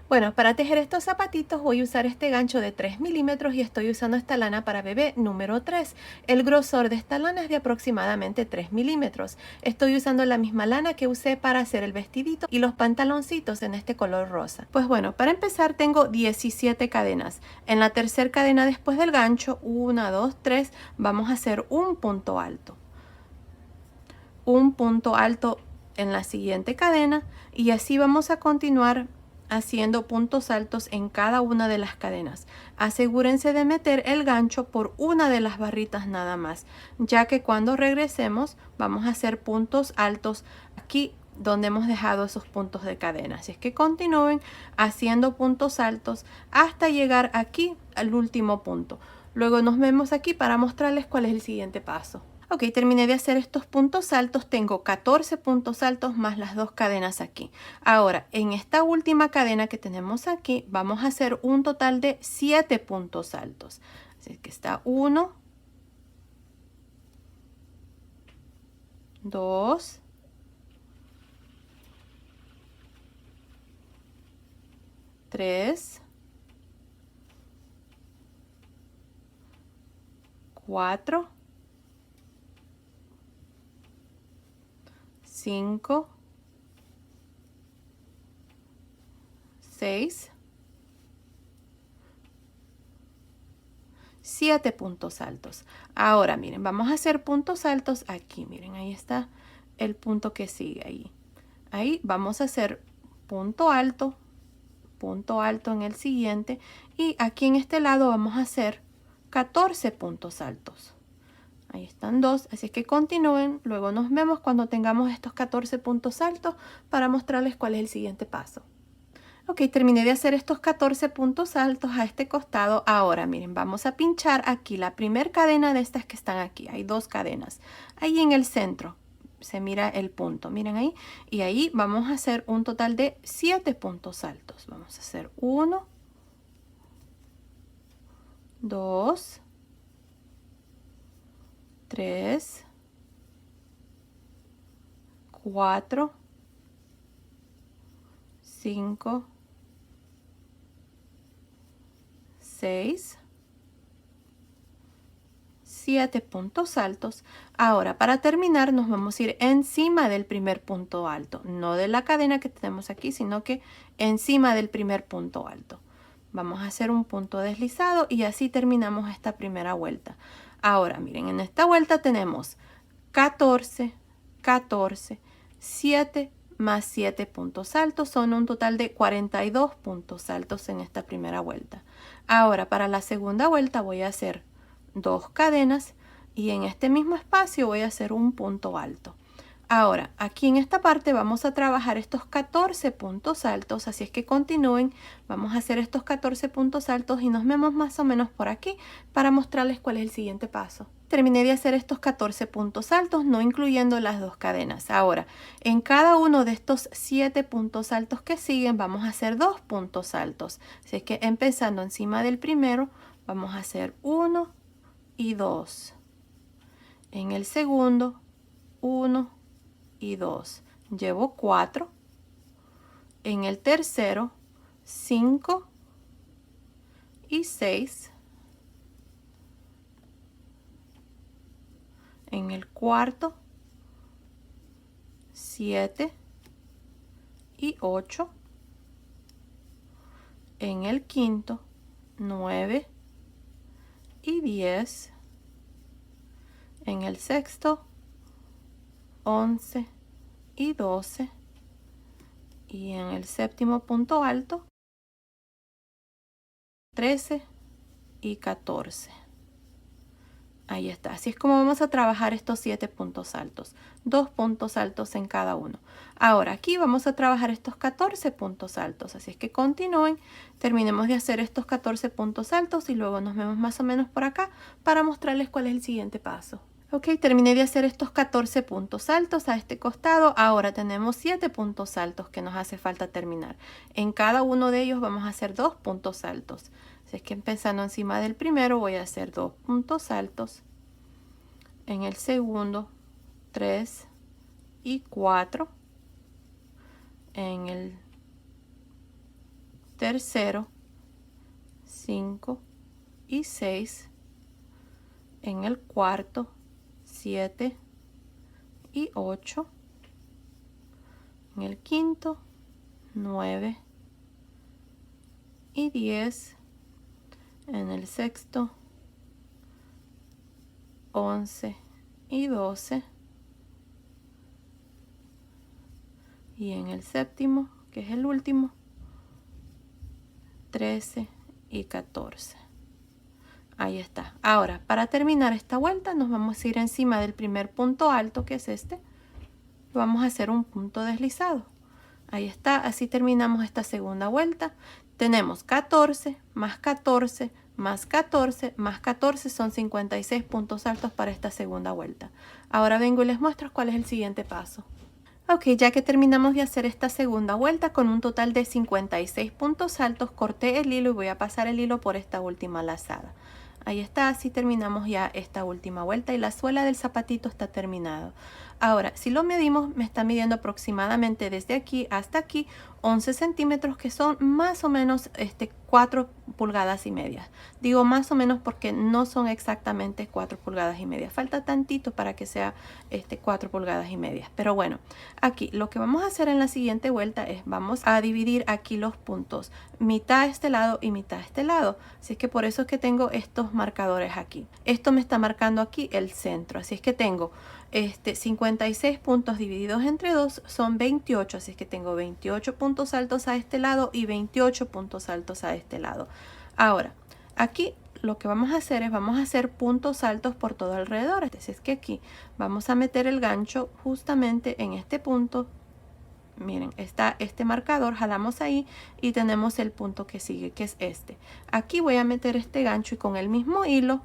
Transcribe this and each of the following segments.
Bueno, para tejer estos zapatitos voy a usar este gancho de 3 milímetros y estoy usando esta lana para bebé número 3. El grosor de esta lana es de aproximadamente 3 milímetros. Estoy usando la misma lana que usé para hacer el vestidito y los pantaloncitos en este color rosa. Pues bueno, para empezar tengo 17 cadenas. En la tercera cadena después del gancho, 1, 2, 3, vamos a hacer un punto alto. Un punto alto en la siguiente cadena y así vamos a continuar haciendo puntos altos en cada una de las cadenas. Asegúrense de meter el gancho por una de las barritas nada más, ya que cuando regresemos vamos a hacer puntos altos aquí donde hemos dejado esos puntos de cadena. Así es que continúen haciendo puntos altos hasta llegar aquí al último punto. Luego nos vemos aquí para mostrarles cuál es el siguiente paso. Ok, terminé de hacer estos puntos altos, tengo 14 puntos altos más las dos cadenas aquí. Ahora, en esta última cadena que tenemos aquí, vamos a hacer un total de 7 puntos altos. Así que está 1, 2, 3, 4, 5, 6, 7 puntos altos. Ahora miren, vamos a hacer puntos altos aquí. Miren, ahí está el punto que sigue ahí. Ahí vamos a hacer punto alto en el siguiente y aquí en este lado vamos a hacer 14 puntos altos. Ahí están dos, así que continúen. Luego nos vemos cuando tengamos estos 14 puntos altos para mostrarles cuál es el siguiente paso. Ok, terminé de hacer estos 14 puntos altos a este costado. Ahora miren, vamos a pinchar aquí la primera cadena de estas que están aquí. Hay dos cadenas. Ahí en el centro se mira el punto, miren ahí. Y ahí vamos a hacer un total de 7 puntos altos. Vamos a hacer 1, 2, 3, 4, 5, 6, 7 puntos altos. Ahora para terminar nos vamos a ir encima del primer punto alto, no de la cadena que tenemos aquí, sino que encima del primer punto alto. Vamos a hacer un punto deslizado y así terminamos esta primera vuelta. Ahora miren, en esta vuelta tenemos 14, 14, 7 más 7 puntos altos, son un total de 42 puntos altos en esta primera vuelta. Ahora para la segunda vuelta voy a hacer dos cadenas y en este mismo espacio voy a hacer un punto alto. Ahora, aquí en esta parte vamos a trabajar estos 14 puntos altos, así es que continúen, vamos a hacer estos 14 puntos altos y nos vemos más o menos por aquí para mostrarles cuál es el siguiente paso. Terminé de hacer estos 14 puntos altos, no incluyendo las dos cadenas. Ahora, en cada uno de estos 7 puntos altos que siguen, vamos a hacer dos puntos altos. Así es que empezando encima del primero, vamos a hacer 1 y 2. En el segundo, 1 y 2. Llevo 4. En el tercero, 5 y 6. En el cuarto, 7 y 8. En el quinto, 9 y 10. En el sexto, 11 y 12. Y en el séptimo punto alto, 13 y 14. Ahí está, así es como vamos a trabajar estos 7 puntos altos, 2 puntos altos en cada uno. Ahora aquí vamos a trabajar estos 14 puntos altos, así es que continúen, terminemos de hacer estos 14 puntos altos y luego nos vemos más o menos por acá para mostrarles cuál es el siguiente paso. Ok, terminé de hacer estos 14 puntos altos a este costado. Ahora tenemos 7 puntos altos que nos hace falta terminar. En cada uno de ellos vamos a hacer 2 puntos altos. Así es que empezando encima del primero voy a hacer 2 puntos altos. En el segundo, 3 y 4. En el tercero, 5 y 6, en el cuarto, 7 y 8, en el quinto, 9 y 10, en el sexto, 11 y 12, y en el séptimo, que es el último, 13 y 14. Ahí está. Ahora, para terminar esta vuelta, nos vamos a ir encima del primer punto alto, que es este. Vamos a hacer un punto deslizado. Ahí está. Así terminamos esta segunda vuelta. Tenemos 14 más 14 más 14 más 14, son 56 puntos altos para esta segunda vuelta. Ahora vengo y les muestro cuál es el siguiente paso. Ok, ya que terminamos de hacer esta segunda vuelta con un total de 56 puntos altos, corté el hilo y voy a pasar el hilo por esta última lazada. Ahí está, así terminamos ya esta última vuelta y la suela del zapatito está terminado. Ahora, si lo medimos, me está midiendo aproximadamente desde aquí hasta aquí 11 centímetros, que son más o menos 4 pulgadas y media. Digo más o menos porque no son exactamente 4 pulgadas y media. Falta tantito para que sea 4 pulgadas y media. Pero bueno, aquí lo que vamos a hacer en la siguiente vuelta es vamos a dividir aquí los puntos, mitad a este lado y mitad a este lado. Así es que por eso es que tengo estos marcadores aquí. Esto me está marcando aquí el centro. Así es que tengo 56 puntos divididos entre 2 son 28, así es que tengo 28 puntos altos a este lado y 28 puntos altos a este lado. Ahora, aquí lo que vamos a hacer es vamos a hacer puntos altos por todo alrededor. Así es que aquí vamos a meter el gancho justamente en este punto. Miren, está este marcador, jalamos ahí y tenemos el punto que sigue, que es este. Aquí voy a meter este gancho y con el mismo hilo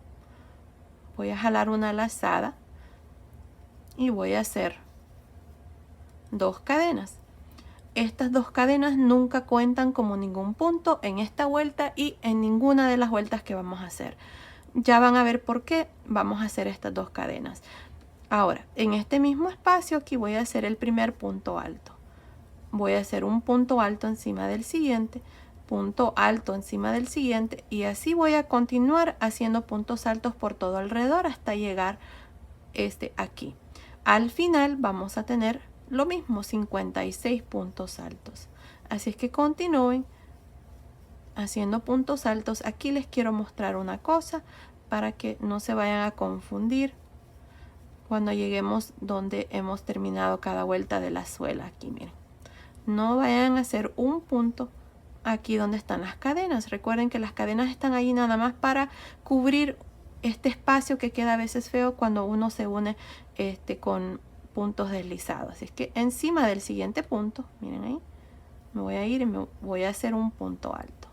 voy a jalar una lazada y voy a hacer 2 cadenas. Estas 2 cadenas nunca cuentan como ningún punto en esta vuelta y en ninguna de las vueltas que vamos a hacer. Ya van a ver por qué vamos a hacer estas 2 cadenas. Ahora, en este mismo espacio aquí voy a hacer el primer punto alto. Voy a hacer un punto alto encima del siguiente, punto alto encima del siguiente, y así voy a continuar haciendo puntos altos por todo alrededor hasta llegar aquí. Al final vamos a tener lo mismo, 56 puntos altos. Así es que continúen haciendo puntos altos. Aquí les quiero mostrar una cosa para que no se vayan a confundir cuando lleguemos donde hemos terminado cada vuelta de la suela. Aquí miren, no vayan a hacer un punto aquí donde están las cadenas. Recuerden que las cadenas están ahí nada más para cubrir este espacio que queda a veces feo cuando uno se une con puntos deslizados. Así es que encima del siguiente punto, miren ahí, me voy a ir y me voy a hacer un punto alto.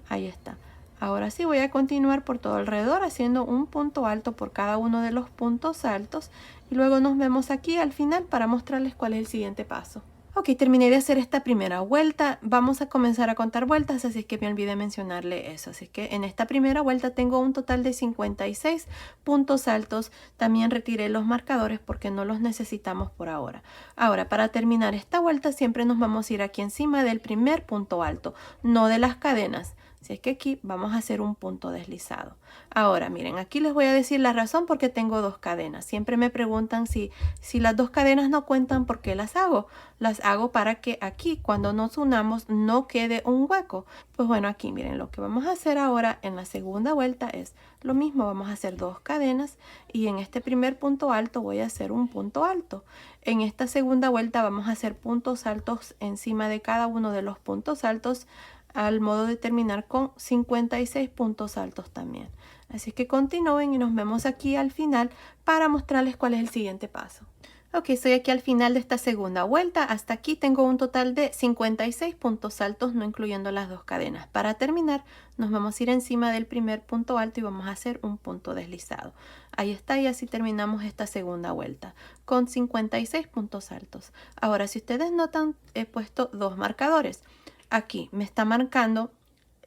Ahí está. Ahora sí voy a continuar por todo alrededor haciendo un punto alto por cada uno de los puntos altos y luego nos vemos aquí al final para mostrarles cuál es el siguiente paso. Ok, terminé de hacer esta primera vuelta. Vamos a comenzar a contar vueltas, así es que me olvidé mencionarle eso. Así que en esta primera vuelta tengo un total de 56 puntos altos. También retiré los marcadores porque no los necesitamos por ahora. Ahora, para terminar esta vuelta siempre nos vamos a ir aquí encima del primer punto alto, no de las cadenas. Así es que aquí vamos a hacer un punto deslizado. Ahora, miren, aquí les voy a decir la razón por qué tengo 2 cadenas. Siempre me preguntan si las 2 cadenas no cuentan, ¿por qué las hago? Las hago para que aquí, cuando nos unamos, no quede un hueco. Pues bueno, aquí miren, lo que vamos a hacer ahora en la segunda vuelta es lo mismo. Vamos a hacer 2 cadenas y en este primer punto alto voy a hacer un punto alto. En esta segunda vuelta vamos a hacer puntos altos encima de cada uno de los puntos altos, al modo de terminar con 56 puntos altos también. Así que continúen y nos vemos aquí al final para mostrarles cuál es el siguiente paso. Ok, estoy aquí al final de esta segunda vuelta. Hasta aquí tengo un total de 56 puntos altos, no incluyendo las 2 cadenas. Para terminar, nos vamos a ir encima del primer punto alto y vamos a hacer un punto deslizado. Ahí está, y así terminamos esta segunda vuelta con 56 puntos altos. Ahora, si ustedes notan, he puesto 2 marcadores. Aquí me está marcando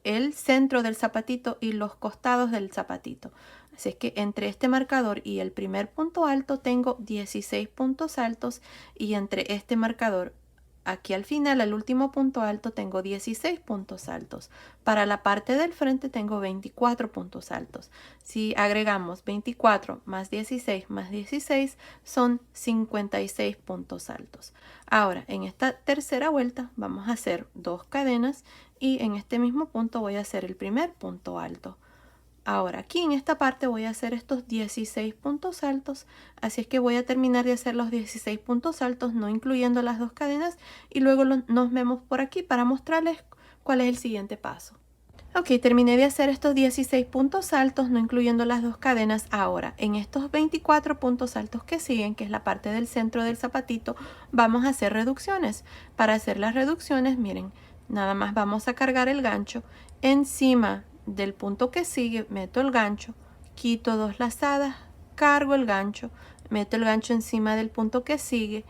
el centro del zapatito y los costados del zapatito. Así es que entre este marcador y el primer punto alto tengo 16 puntos altos, y entre este marcador aquí al final, al último punto alto, tengo 16 puntos altos. Para la parte del frente tengo 24 puntos altos. Si agregamos 24 más 16 son 56 puntos altos. Ahora, en esta tercera vuelta vamos a hacer 2 cadenas y en este mismo punto voy a hacer el primer punto alto. Ahora aquí en esta parte voy a hacer estos 16 puntos altos, así es que voy a terminar de hacer los 16 puntos altos, no incluyendo las 2 cadenas, y luego nos vemos por aquí para mostrarles cuál es el siguiente paso. Ok, terminé de hacer estos 16 puntos altos, no incluyendo las 2 cadenas. Ahora, en estos 24 puntos altos que siguen, que es la parte del centro del zapatito, vamos a hacer reducciones. Para hacer las reducciones, miren, nada más vamos a cargar el gancho encima del punto que sigue, meto el gancho, quito 2 lazadas, cargo el gancho, meto el gancho encima del punto que sigue,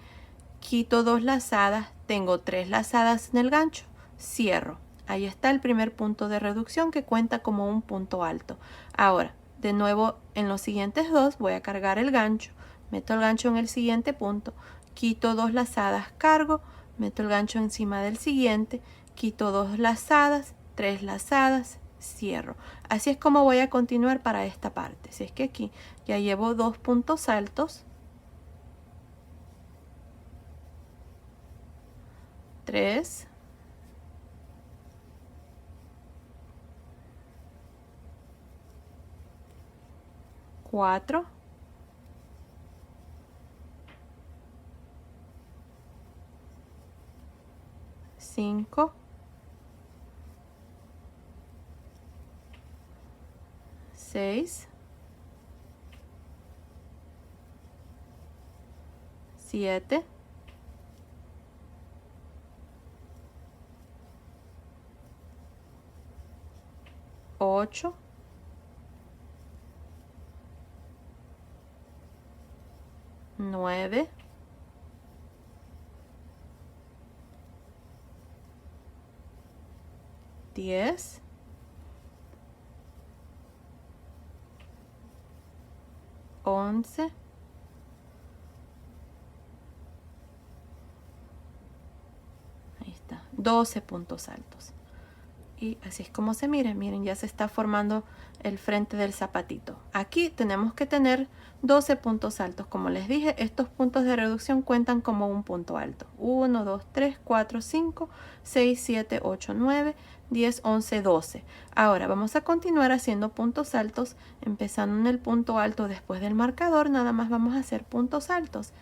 quito 2 lazadas, tengo 3 lazadas en el gancho, cierro. Ahí está el primer punto de reducción que cuenta como un punto alto. Ahora, de nuevo en los siguientes dos voy a cargar el gancho, meto el gancho en el siguiente punto, quito 2 lazadas, cargo, meto el gancho encima del siguiente, quito 2 lazadas, 3 lazadas, cierro. Así es como voy a continuar para esta parte. Si es que aquí ya llevo 2 puntos altos, 3, 4, 5, 6, 7, 8, 9, 10, 11, 12 puntos altos. Y así es como se mira. Miren, ya se está formando el frente del zapatito. Aquí tenemos que tener 12 puntos altos. Como les dije, estos puntos de reducción cuentan como un punto alto. 1, 2, 3, 4, 5, 6, 7, 8, 9, 10, 11, 12. Ahora vamos a continuar haciendo puntos altos. Empezando en el punto alto después del marcador, nada más vamos a hacer puntos altos.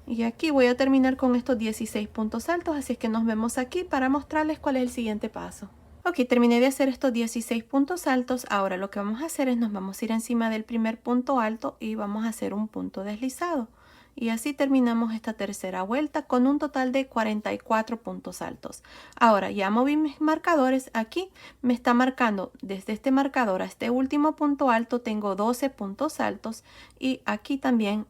Y aquí voy a terminar con estos 16 puntos altos, así es que nos vemos aquí para mostrarles cuál es el siguiente paso. Ok, terminé de hacer estos 16 puntos altos. Ahora lo que vamos a hacer es nos vamos a ir encima del primer punto alto y vamos a hacer un punto deslizado. Y así terminamos esta tercera vuelta con un total de 44 puntos altos. Ahora ya moví mis marcadores. Aquí me está marcando desde este marcador a este último punto alto tengo 12 puntos altos y aquí también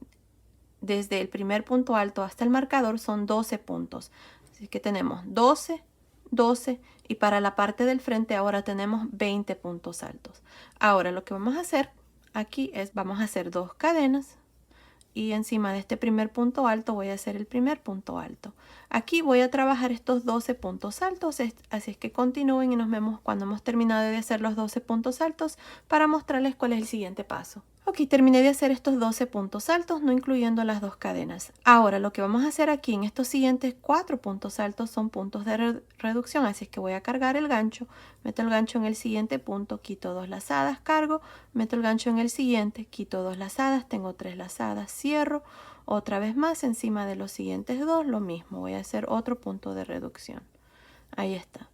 desde el primer punto alto hasta el marcador son 12 puntos. Así que tenemos 12, 12 y para la parte del frente ahora tenemos 20 puntos altos. Ahora lo que vamos a hacer aquí es vamos a hacer 2 cadenas y encima de este primer punto alto voy a hacer el primer punto alto. Aquí voy a trabajar estos 12 puntos altos, así es que continúen y nos vemos cuando hemos terminado de hacer los 12 puntos altos para mostrarles cuál es el siguiente paso. Ok, terminé de hacer estos 12 puntos altos, no incluyendo las 2 cadenas. Ahora lo que vamos a hacer aquí en estos siguientes 4 puntos altos son puntos de reducción, así es que voy a cargar el gancho, meto el gancho en el siguiente punto, quito 2 lazadas, cargo, meto el gancho en el siguiente, quito 2 lazadas, tengo 3 lazadas, cierro, otra vez más encima de los siguientes 2, lo mismo, voy a hacer otro punto de reducción. Ahí está.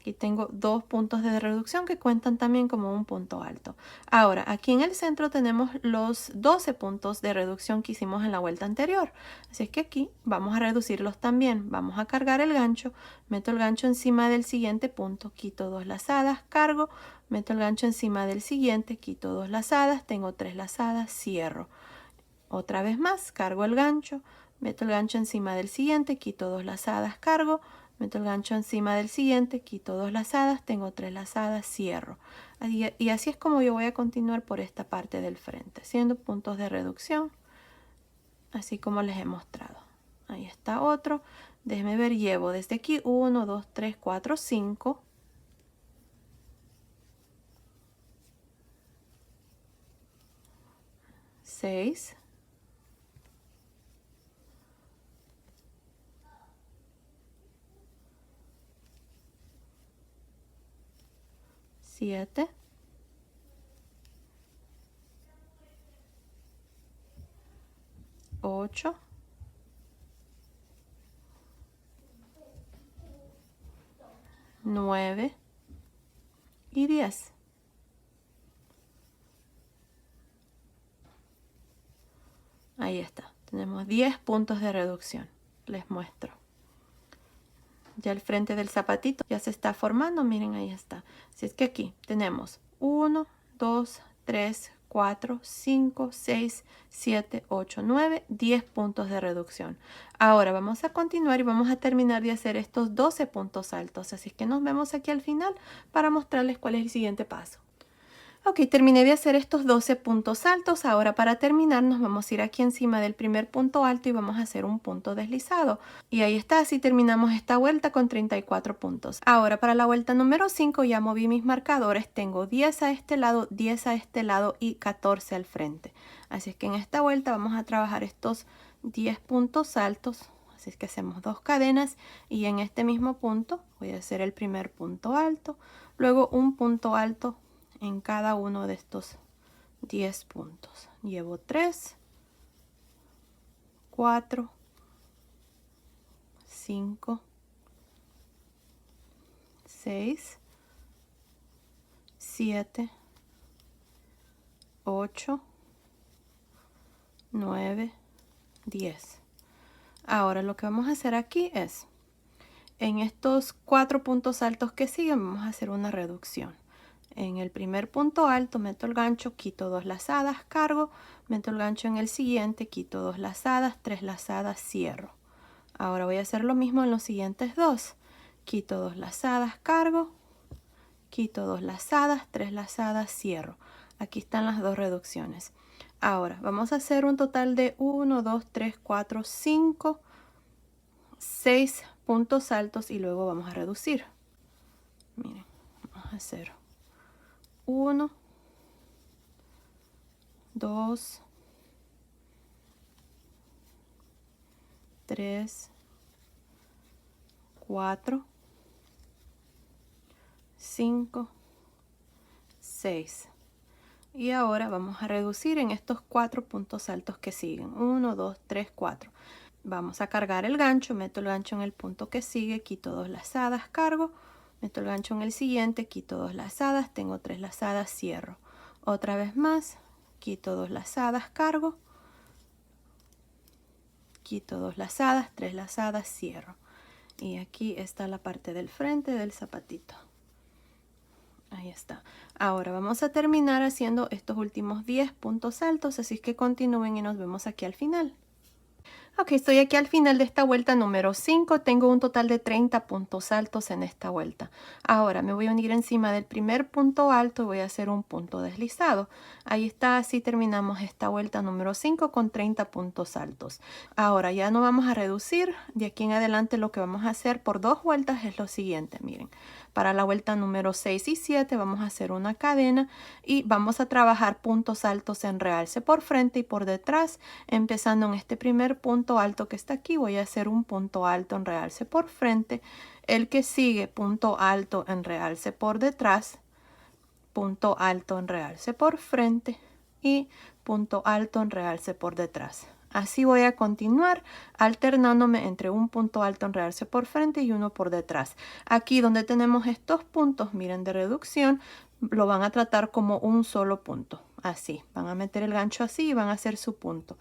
Aquí tengo 2 puntos de reducción que cuentan también como un punto alto. Ahora, aquí en el centro tenemos los 12 puntos de reducción que hicimos en la vuelta anterior. Así es que aquí vamos a reducirlos también. Vamos a cargar el gancho, meto el gancho encima del siguiente punto, quito 2 lazadas, cargo, meto el gancho encima del siguiente, quito 2 lazadas, tengo 3 lazadas, cierro. Otra vez más, cargo el gancho, meto el gancho encima del siguiente, quito 2 lazadas, cargo, meto el gancho encima del siguiente, quito 2 lazadas, tengo 3 lazadas, cierro. Y así es como yo voy a continuar por esta parte del frente, haciendo puntos de reducción, así como les he mostrado. Ahí está otro. Déjeme ver, llevo desde aquí 1, 2, 3, 4, 5. 6. 7. 8. 9 y 10. Ahí está. Tenemos 10 puntos de reducción. Les muestro. Ya el frente del zapatito ya se está formando. Miren, ahí está. Así es que aquí tenemos 1, 2, 3, 4, 5, 6, 7, 8, 9, 10 puntos de reducción. Ahora vamos a continuar y vamos a terminar de hacer estos 12 puntos altos. Así que nos vemos aquí al final para mostrarles cuál es el siguiente paso. Ok, terminé de hacer estos 12 puntos altos. Ahora para terminar nos vamos a ir aquí encima del primer punto alto y vamos a hacer un punto deslizado. Y ahí está, así terminamos esta vuelta con 34 puntos. Ahora para la vuelta número 5 ya moví mis marcadores. Tengo 10 a este lado, 10 a este lado y 14 al frente. Así es que en esta vuelta vamos a trabajar estos 10 puntos altos. Así es que hacemos 2 cadenas y en este mismo punto voy a hacer el primer punto alto, luego un punto alto en cada uno de estos 10 puntos. Llevo 3, 4, 5, 6, 7, 8, 9, 10. Ahora lo que vamos a hacer aquí es, en estos 4 puntos altos que siguen, vamos a hacer una reducción. En el primer punto alto meto el gancho, quito 2 lazadas, cargo, meto el gancho en el siguiente, quito 2 lazadas, 3 lazadas, cierro. Ahora voy a hacer lo mismo en los siguientes 2. Quito 2 lazadas, cargo, quito 2 lazadas, 3 lazadas, cierro. Aquí están las 2 reducciones. Ahora vamos a hacer un total de 1, 2, 3, 4, 5, 6 puntos altos y luego vamos a reducir. Miren, vamos a hacer 1, 2, 3, 4, 5, 6. Y ahora vamos a reducir en estos 4 puntos altos que siguen. 1, 2, 3, 4. Vamos a cargar el gancho, meto el gancho en el punto que sigue, quito 2 lazadas, cargo, meto el gancho en el siguiente, quito 2 lazadas, tengo 3 lazadas, cierro. Otra vez más, quito 2 lazadas, cargo, quito 2 lazadas, 3 lazadas, cierro. Y aquí está la parte del frente del zapatito. Ahí está. Ahora vamos a terminar haciendo estos últimos 10 puntos altos, así que continúen y nos vemos aquí al final. Ok, estoy aquí al final de esta vuelta número 5. Tengo un total de 30 puntos altos en esta vuelta. Ahora me voy a unir encima del primer punto alto y voy a hacer un punto deslizado. Ahí está, así terminamos esta vuelta número 5 con 30 puntos altos. Ahora ya no vamos a reducir. De aquí en adelante lo que vamos a hacer por 2 vueltas es lo siguiente. Miren, para la vuelta número 6 y 7 vamos a hacer una cadena y vamos a trabajar puntos altos en realce por frente y por detrás. Empezando en este primer punto alto que está aquí, voy a hacer un punto alto en realce por frente. El que sigue, punto alto en realce por detrás, punto alto en realce por frente y punto alto en realce por detrás. Así voy a continuar alternándome entre un punto alto en realce por frente y uno por detrás. Aquí donde tenemos estos puntos, miren, de reducción, lo van a tratar como un solo punto. Así, van a meter el gancho así y van a hacer su punto.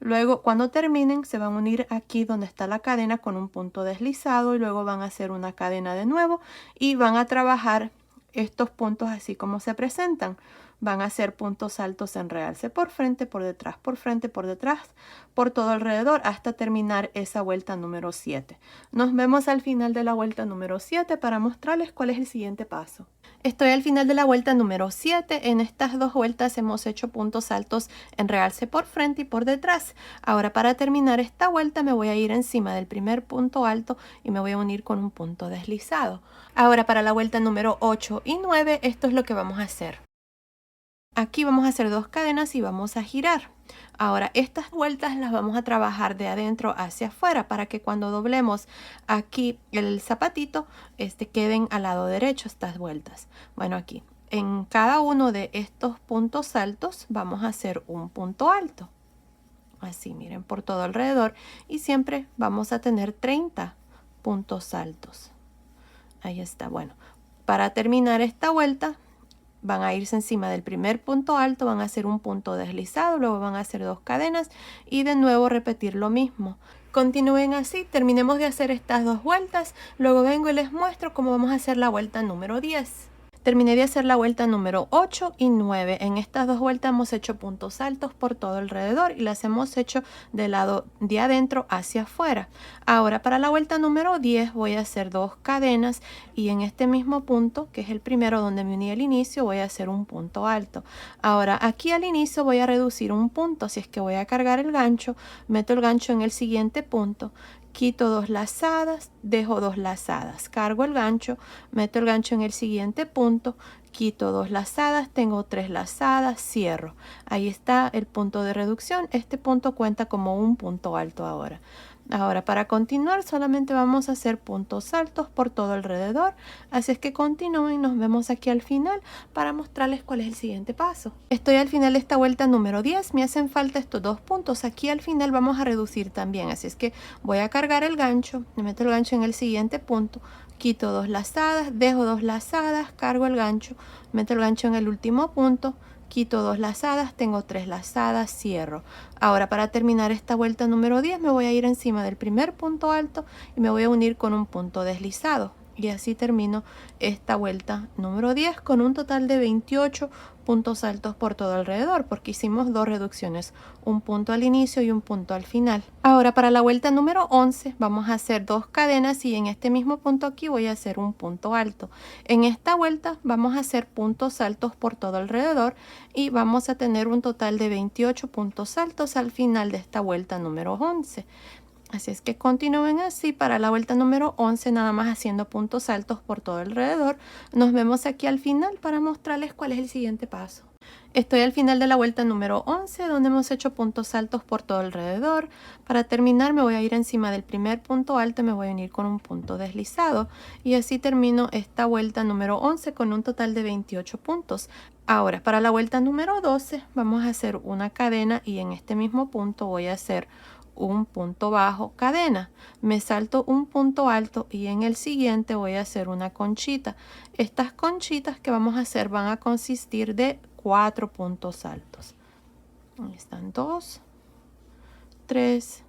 Luego, cuando terminen, se van a unir aquí donde está la cadena con un punto deslizado y luego van a hacer una cadena de nuevo y van a trabajar estos puntos así como se presentan. van a hacer puntos altos en realce por frente, por detrás, por frente, por detrás, por todo alrededor hasta terminar esa vuelta número 7. Nos vemos al final de la vuelta número 7 para mostrarles cuál es el siguiente paso. Estoy al final de la vuelta número 7. En estas dos vueltas hemos hecho puntos altos en realce por frente y por detrás. Ahora para terminar esta vuelta me voy a ir encima del primer punto alto y me voy a unir con un punto deslizado. Ahora para la vuelta número 8 y 9 esto es lo que vamos a hacer. Aquí vamos a hacer 2 cadenas y vamos a girar. Ahora estas vueltas las vamos a trabajar de adentro hacia afuera para que cuando doblemos aquí el zapatito queden al lado derecho estas vueltas. Bueno, aquí en cada uno de estos puntos altos vamos a hacer un punto alto. Así, miren, por todo alrededor, y siempre vamos a tener 30 puntos altos. Ahí está. Bueno, para terminar esta vuelta van a irse encima del primer punto alto, van a hacer un punto deslizado, luego van a hacer 2 cadenas y de nuevo repetir lo mismo. Continúen así, terminemos de hacer estas 2 vueltas, luego vengo y les muestro cómo vamos a hacer la vuelta número 10. Terminé de hacer la vuelta número 8 y 9. En estas 2 vueltas hemos hecho puntos altos por todo alrededor y las hemos hecho del lado de adentro hacia afuera. Ahora para la vuelta número 10 voy a hacer 2 cadenas y en este mismo punto, que es el primero donde me uní al inicio, voy a hacer un punto alto. Ahora aquí al inicio voy a reducir un punto, así es que voy a cargar el gancho, meto el gancho en el siguiente punto, quito 2 lazadas, dejo 2 lazadas, cargo el gancho, meto el gancho en el siguiente punto, quito 2 lazadas, tengo 3 lazadas, cierro. Ahí está el punto de reducción. Este punto cuenta como un punto alto ahora. Ahora para continuar solamente vamos a hacer puntos altos por todo alrededor, así es que continúen, nos vemos aquí al final para mostrarles cuál es el siguiente paso. Estoy al final de esta vuelta número 10, me hacen falta estos 2 puntos, aquí al final vamos a reducir también, así es que voy a cargar el gancho, me meto el gancho en el siguiente punto, quito 2 lazadas, dejo 2 lazadas, cargo el gancho, meto el gancho en el último punto, quito 2 lazadas, tengo 3 lazadas, cierro. Ahora para terminar esta vuelta número 10 me voy a ir encima del primer punto alto y me voy a unir con un punto deslizado. Y así termino esta vuelta número 10 con un total de 28 puntos altos por todo alrededor, porque hicimos 2 reducciones, un punto al inicio y un punto al final. Ahora para la vuelta número 11 vamos a hacer 2 cadenas y en este mismo punto aquí voy a hacer un punto alto. En esta vuelta vamos a hacer puntos altos por todo alrededor y vamos a tener un total de 28 puntos altos al final de esta vuelta número 11. Así es que continúen así para la vuelta número 11, nada más haciendo puntos altos por todo alrededor. Nos vemos aquí al final para mostrarles cuál es el siguiente paso. Estoy al final de la vuelta número 11, donde hemos hecho puntos altos por todo alrededor. Para terminar me voy a ir encima del primer punto alto y me voy a unir con un punto deslizado. Y así termino esta vuelta número 11 con un total de 28 puntos. Ahora, para la vuelta número 12 vamos a hacer una cadena y en este mismo punto voy a hacer un punto bajo, cadena, me salto un punto alto y en el siguiente voy a hacer una conchita. Estas conchitas que vamos a hacer van a consistir de 4 puntos altos. Ahí están 2, 3,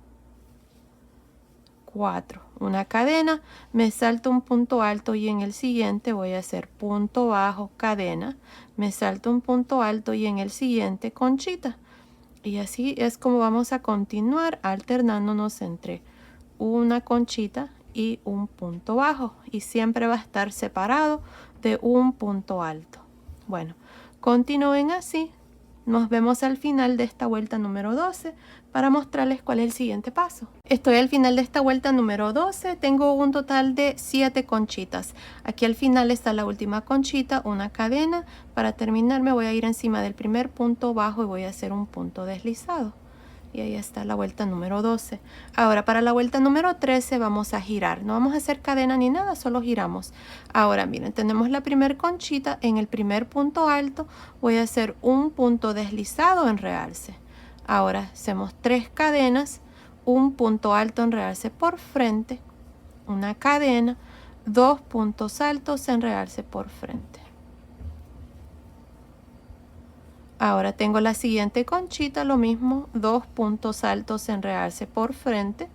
4, una cadena, me salto un punto alto y en el siguiente voy a hacer punto bajo, cadena, me salto un punto alto y en el siguiente conchita. Y así es como vamos a continuar alternándonos entre una conchita y un punto bajo. Y siempre va a estar separado de un punto alto. Bueno, continúen así. Nos vemos al final de esta vuelta número 12 para mostrarles cuál es el siguiente paso. Estoy al final de esta vuelta número 12, tengo un total de 7 conchitas. Aquí al final está la última conchita, una cadena. Para terminar me voy a ir encima del primer punto bajo y voy a hacer un punto deslizado. Y ahí está la vuelta número 12. Ahora para la vuelta número 13 vamos a girar. No vamos a hacer cadena ni nada, solo giramos. Ahora miren, tenemos la primer conchita. En el primer punto alto voy a hacer un punto deslizado en realce. Ahora hacemos 3 cadenas, un punto alto en realce por frente, una cadena, 2 puntos altos en realce por frente. Ahora tengo la siguiente conchita, lo mismo, 2 puntos altos en realce por frente,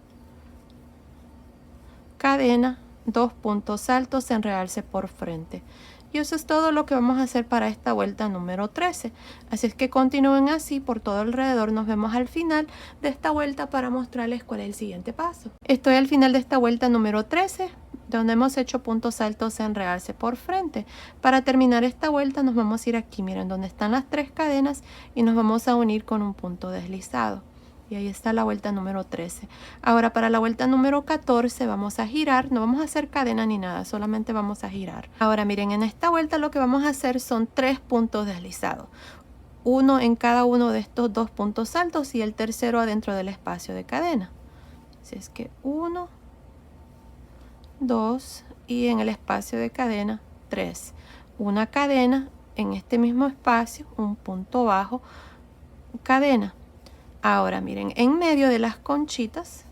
cadena, 2 puntos altos en realce por frente. Y eso es todo lo que vamos a hacer para esta vuelta número 13. Así es que continúen así por todo alrededor. Nos vemos al final de esta vuelta para mostrarles cuál es el siguiente paso. Estoy al final de esta vuelta número 13, donde hemos hecho puntos altos en realce por frente. Para terminar esta vuelta nos vamos a ir aquí, miren, donde están las 3 cadenas y nos vamos a unir con un punto deslizado. Y ahí está la vuelta número 13. Ahora para la vuelta número 14 vamos a girar, no vamos a hacer cadena ni nada, solamente vamos a girar. Ahora miren, en esta vuelta lo que vamos a hacer son 3 puntos deslizados. Uno en cada uno de estos 2 puntos altos y el tercero adentro del espacio de cadena. Así es que 1, 2 y en el espacio de cadena 3. Una cadena en este mismo espacio, un punto bajo, cadena. Ahora miren, en medio de las conchitas,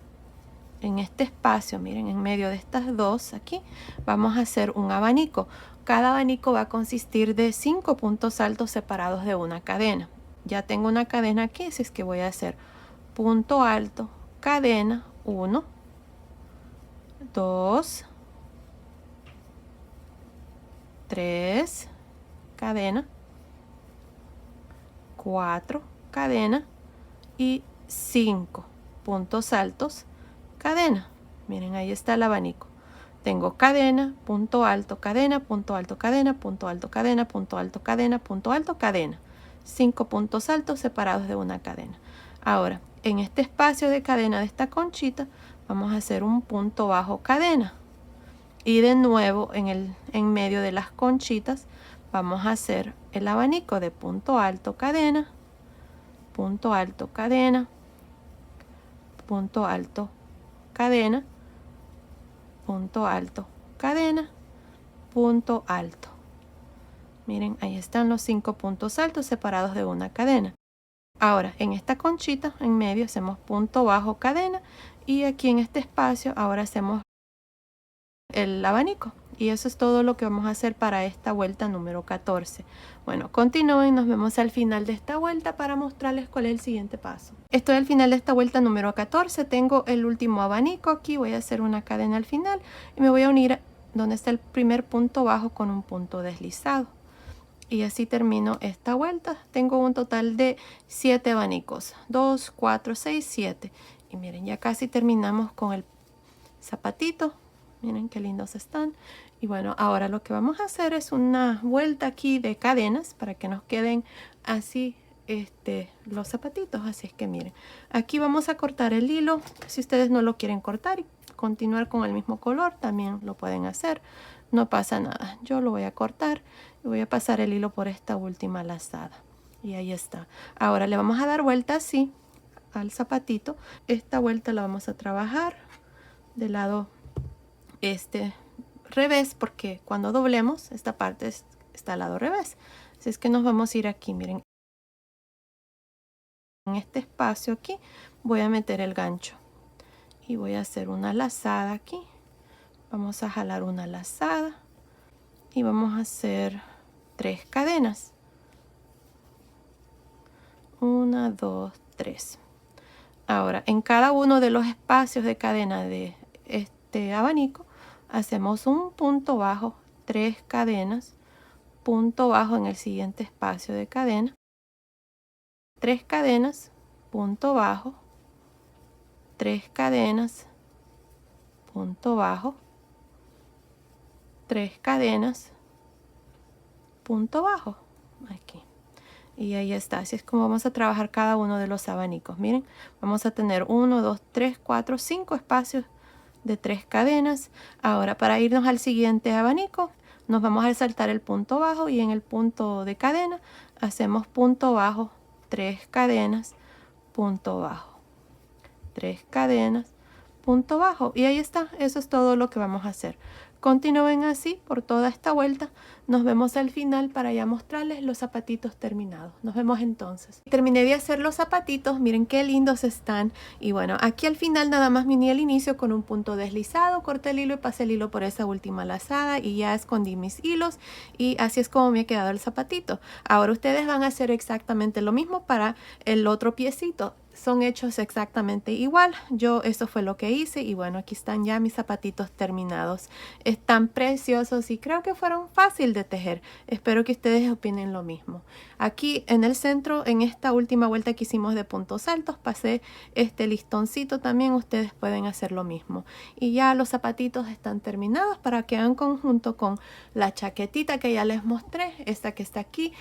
en este espacio, miren, en medio de estas dos aquí, vamos a hacer un abanico. Cada abanico va a consistir de 5 puntos altos separados de una cadena. Ya tengo una cadena aquí, así es que voy a hacer punto alto, cadena, 1, 2, 3, cadena, 4, cadena, y 5 puntos altos, cadena. Miren, ahí está el abanico. Tengo cadena, punto alto, cadena, punto alto, cadena, punto alto, cadena, punto alto, cadena, punto alto, cadena. 5 puntos altos separados de una cadena. Ahora, en este espacio de cadena de esta conchita, vamos a hacer un punto bajo, cadena. Y de nuevo, en medio de las conchitas, vamos a hacer el abanico de punto alto, cadena, punto alto, cadena, punto alto, cadena, punto alto, cadena, punto alto. Miren, ahí están los 5 puntos altos separados de una cadena. Ahora, en esta conchita, en medio, hacemos punto bajo, cadena, y aquí en este espacio, ahora hacemos el abanico. Y eso es todo lo que vamos a hacer para esta vuelta número 14. Bueno, continúen, nos vemos al final de esta vuelta para mostrarles cuál es el siguiente paso. Estoy al final de esta vuelta número 14, tengo el último abanico aquí, voy a hacer una cadena al final y me voy a unir donde está el primer punto bajo con un punto deslizado. Y así termino esta vuelta. Tengo un total de 7 abanicos, 2, 4, 6, 7. Y miren, ya casi terminamos con el zapatito. Miren qué lindos están. Y bueno, ahora lo que vamos a hacer es una vuelta aquí de cadenas para que nos queden así los zapatitos. Así es que miren, aquí vamos a cortar el hilo. Si ustedes no lo quieren cortar y continuar con el mismo color, también lo pueden hacer. No pasa nada. Yo lo voy a cortar y voy a pasar el hilo por esta última lazada. Y ahí está. Ahora le vamos a dar vuelta así al zapatito. Esta vuelta la vamos a trabajar del lado revés, porque cuando doblemos esta parte está al lado revés. Así es que nos vamos a ir aquí, miren, en este espacio aquí voy a meter el gancho y voy a hacer una lazada aquí. Vamos a jalar una lazada y vamos a hacer 3 cadenas, 1, 2, 3. Ahora en cada uno de los espacios de cadena de este abanico hacemos un punto bajo, 3 cadenas, punto bajo en el siguiente espacio de cadena, 3 cadenas, punto bajo, 3 cadenas, punto bajo, 3 cadenas, punto bajo, aquí. Y ahí está, así es como vamos a trabajar cada uno de los abanicos. Miren, vamos a tener 1, 2, 3, 4, 5 espacios de 3 cadenas. Ahora para irnos al siguiente abanico nos vamos a saltar el punto bajo y en el punto de cadena hacemos punto bajo, 3 cadenas, punto bajo, 3 cadenas, punto bajo. Y ahí está, eso es todo lo que vamos a hacer. Continúen así por toda esta vuelta. Nos vemos al final para ya mostrarles los zapatitos terminados. Nos vemos entonces. Terminé de hacer los zapatitos, miren qué lindos están. Y bueno, aquí al final nada más me uní al inicio con un punto deslizado, corté el hilo y pasé el hilo por esa última lazada y ya escondí mis hilos. Y así es como me ha quedado el zapatito. Ahora ustedes van a hacer exactamente lo mismo para el otro piecito. son hechos exactamente igual. Eso fue lo que hice y bueno, aquí están ya mis zapatitos terminados. Están preciosos y creo que fueron fácil de tejer. Espero que ustedes opinen lo mismo. Aquí en el centro, en esta última vuelta que hicimos de puntos altos, pasé este listoncito también. Ustedes pueden hacer lo mismo. Y ya los zapatitos están terminados para que hagan conjunto con la chaquetita que ya les mostré, esta que está aquí,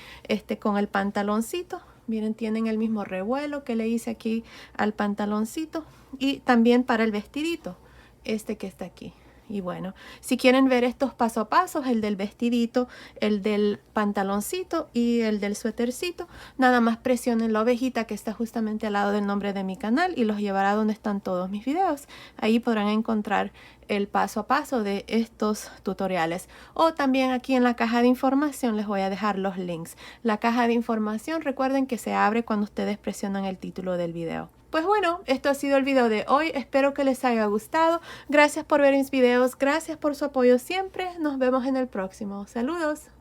con el pantaloncito. Miren, tienen el mismo revuelo que le hice aquí al pantaloncito y también para el vestidito, que está aquí. Y bueno, si quieren ver estos paso a paso, el del vestidito, el del pantaloncito y el del suétercito, nada más presionen la ovejita que está justamente al lado del nombre de mi canal y los llevará donde están todos mis videos. Ahí podrán encontrar el paso a paso de estos tutoriales. O también aquí en la caja de información les voy a dejar los links. La caja de información, recuerden que se abre cuando ustedes presionan el título del video. Pues bueno, esto ha sido el video de hoy. Espero que les haya gustado. Gracias por ver mis videos. Gracias por su apoyo siempre. Nos vemos en el próximo. Saludos.